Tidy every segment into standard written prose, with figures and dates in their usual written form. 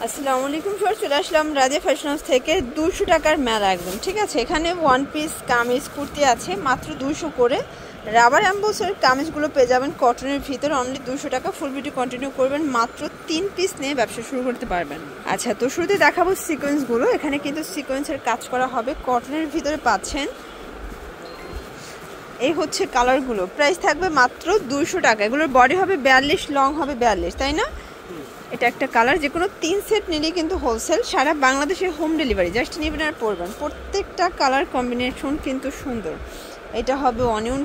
আসসালামু আলাইকুম স্যার, চলে আসলাম রাজিয়া ফ্যাশন হাউস থেকে 200 টাকার মেলা একদম ঠিক আছে। এখানে ওয়ান পিস কামিজ কুর্তি আছে মাত্র 200 করে। রাবার এমবোসের কামিজগুলো পেয়ে যাবেন কটনের ভিতরে অনলি 200 টাকা। ফুল ভিডিও কন্টিনিউ করবেন, মাত্র 3 পিস নিয়ে ব্যবসা শুরু করতে পারবেন। আচ্ছা, তো শুরুতে দেখাবো সিকোয়েন্সগুলো। এখানে কিন্তু সিকোয়েন্সের কাজ করা হবে, কটনের ভিতরে পাচ্ছেন। এই হচ্ছে কালারগুলো, প্রাইস থাকবে মাত্র 200 টাকা। এগুলোর বডি হবে 42, লং হবে 42, তাই না? এটা একটা কালার, যে কোনো 3 সেট নিলেই কিন্তু হোলসেল, সারা বাংলাদেশে হোম ডেলিভারি। জাস্ট নেবেন আর পরবেন। প্রত্যেকটা কালার কম্বিনেশন কিন্তু সুন্দর। এটা হবে অনিয়ন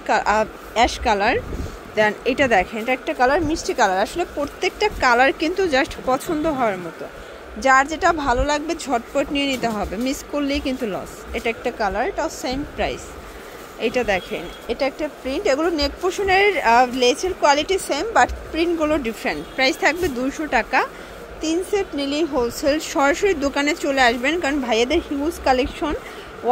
অ্যাশ কালার। দেন এটা দেখেন, এটা একটা কালার মিষ্টি কালার। আসলে প্রত্যেকটা কালার কিন্তু জাস্ট পছন্দ হওয়ার মতো, যার যেটা ভালো লাগবে ঝটপট নিয়ে নিতে হবে, মিস করলেই কিন্তু লস। এটা একটা কালার, এটাও সেম প্রাইস। এটা দেখেন, এটা একটা প্রিন্ট। এগুলো নেক পোর্শনের লেসের কোয়ালিটি সেম, বাট প্রিন্টগুলো ডিফারেন্ট। প্রাইস থাকবে 200 টাকা। 3 সেট নিলেই হোলসেল। সরাসরি দোকানে চলে আসবেন, কারণ ভাইয়াদের হিউজ কালেকশন,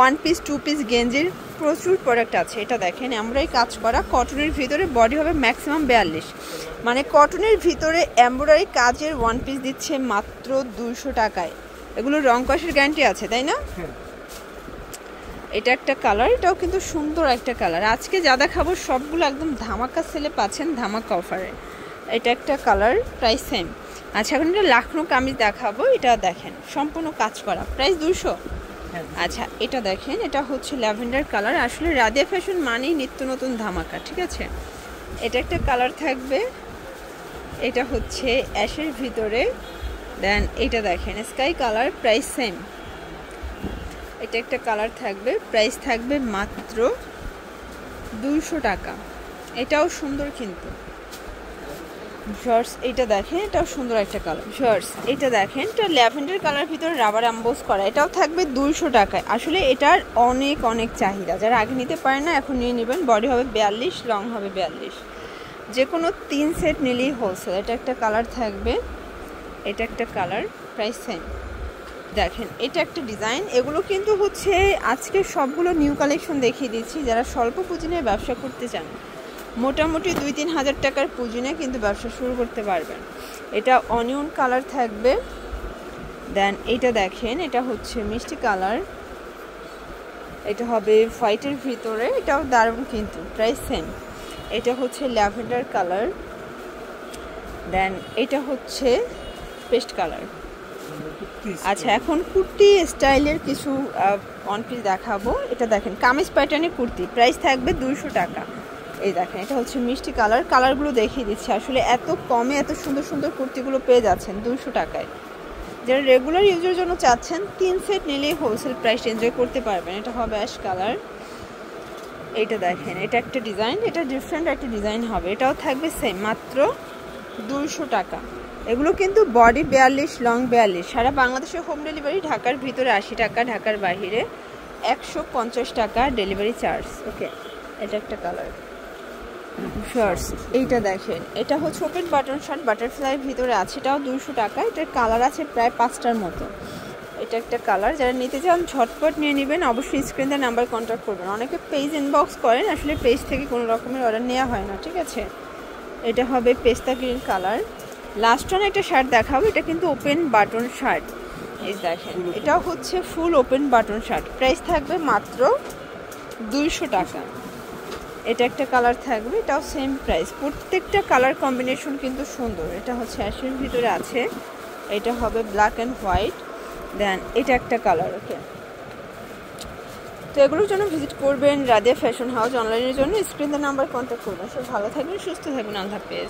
1 পিস 2 পিস গেঞ্জির প্রচুর প্রোডাক্ট আছে। এটা দেখেন, আমরাই কাজ করা কটনের ভিতরে, বডি হবে ম্যাক্সিমাম 42, মানে কটনের ভিতরে এমব্রয়ডারি কাজের 1 পিস দিচ্ছে মাত্র 200 টাকায়। এগুলো রং কষের গ্যারান্টি আছে, তাই না? এটা একটা কালার, এটাও কিন্তু সুন্দর একটা কালার। আজকে যা দেখাবো সবগুলো একদম ধামাকা সেলে পাচ্ছেন, ধামাকা অফারে। এটা একটা কালার, প্রাইস সেম। আচ্ছা, এখন এটা লাখনৌ কামিজ দেখাবো। এটা দেখেন, সম্পূর্ণ কাজ করা, প্রাইস 200। আচ্ছা, এটা দেখেন, এটা হচ্ছে ল্যাভেন্ডার কালার। আসলে রাজিয়া ফ্যাশন মানেই নিত্য নতুন ধামাকা, ঠিক আছে। এটা একটা কালার থাকবে, এটা হচ্ছে অ্যাশের ভিতরে। দেন এটা দেখেন স্কাই কালার, প্রাইস সেম। এটা একটা কালার থাকবে, প্রাইস থাকবে মাত্র 200 টাকা। এটাও সুন্দর কিন্তু শর্টস। এটা দেখেন, এটাও সুন্দর একটা কালার শর্টস। এটা দেখেন, এটা ল্যাভেন্ডার কালার ভিতরে রাবার এমবোস করা। এটাও থাকবে 200 টাকায়। আসলে এটার অনেক অনেক চাহিদা, যারা আগে নিতে পারেন না এখন নিয়ে নেবেন। বডি হবে 42, লং হবে 42, যে কোনো 3 সেট নিলেই হোলসেল। এটা একটা কালার থাকবে, এটা একটা কালার, প্রাইস সেম। দেখেন, এটা একটা ডিজাইন। এগুলো কিন্তু হচ্ছে আজকে সবগুলো নিউ কালেকশন দেখিয়ে দিচ্ছি। যারা স্বল্প পুঁজি নিয়ে ব্যবসা করতে চান, মোটামুটি 2-3 হাজার টাকার পুঁজি নিয়ে কিন্তু ব্যবসা শুরু করতে পারবেন। এটা অনিয়ন কালার থাকবে। দেন এটা দেখেন, এটা হচ্ছে মিষ্টি কালার, এটা হবে হোয়াইটের ভিতরে। এটাও দারুণ কিন্তু, প্রাইস সেম। এটা হচ্ছে ল্যাভেন্ডার কালার। দেন এটা হচ্ছে পেস্ট কালার। আচ্ছা, এখন কুর্তি স্টাইলের কিছু ওয়ান পিস দেখাবো। এটা দেখেন, কামিজ প্যাটার্নের কুর্তি, প্রাইস থাকবে 200 টাকা। এই দেখেন, এটা হচ্ছে মিষ্টি কালার। কালারগুলো দেখিয়ে দিচ্ছি। আসলে এত কমে এত সুন্দর সুন্দর কুর্তিগুলো পেয়ে যাচ্ছেন 200 টাকায়। যারা রেগুলার ইউজের জন্য চাচ্ছেন, 3 সেট নিলেই হোলসেল প্রাইস এনজয় করতে পারবেন। এটা হবে অ্যাশ কালার। এইটা দেখেন, এটা একটা ডিজাইন, এটা ডিফারেন্ট একটা ডিজাইন হবে। এটাও থাকবে সেম, মাত্র 200 টাকা। এগুলো কিন্তু বডি 42, লং 42, সারা বাংলাদেশে হোম ডেলিভারি। ঢাকার ভিতরে 80 টাকা, ঢাকার বাইরে 150 টাকা ডেলিভারি চার্জ। ওকে, এটা একটা কালার শর্টস। এইটা দেখেন, এটা হচ্ছে ওপেন বাটন শার্ট, বাটারফ্লাই ভিতরে আছে। এটাও 200 টাকা। এটার কালার আছে প্রায় 5টার মতো। এটা একটা কালার, যারা নিতে চান ঝটপট নিয়ে নেবেন। অবশ্যই স্ক্রিনে নাম্বার কন্ট্যাক্ট করবেন। অনেকে পেজ ইনবক্স করেন, আসলে পেজ থেকে কোনো রকমের অর্ডার নেওয়া হয় না, ঠিক আছে। এটা হবে পেস্তা গ্রিন কালার। লাস্ট ওয়ান একটা শার্ট দেখাবো। এটা কিন্তু ওপেন বাটন শার্ট, এই দেখেন, এটাও হচ্ছে ফুল ওপেন বাটন শার্ট। প্রাইস থাকবে মাত্র 200 টাকা। এটা একটা কালার থাকবে, এটাও সেম প্রাইস। প্রত্যেকটা কালার কম্বিনেশন কিন্তু সুন্দর। এটা হচ্ছে অ্যাশের ভিতরে আছে, এটা হবে ব্ল্যাক অ্যান্ড হোয়াইট। দেন এটা একটা কালার। ওকে, তো এগুলোর জন্য ভিজিট করবেন রাজিয়া ফ্যাশন হাউস। অনলাইনের জন্য স্ক্রিনে নাম্বার কন্ট্যাক্ট করবেন। সব ভালো থাকবেন, সুস্থ থাকবেন। আল্লাহ হাফেজ।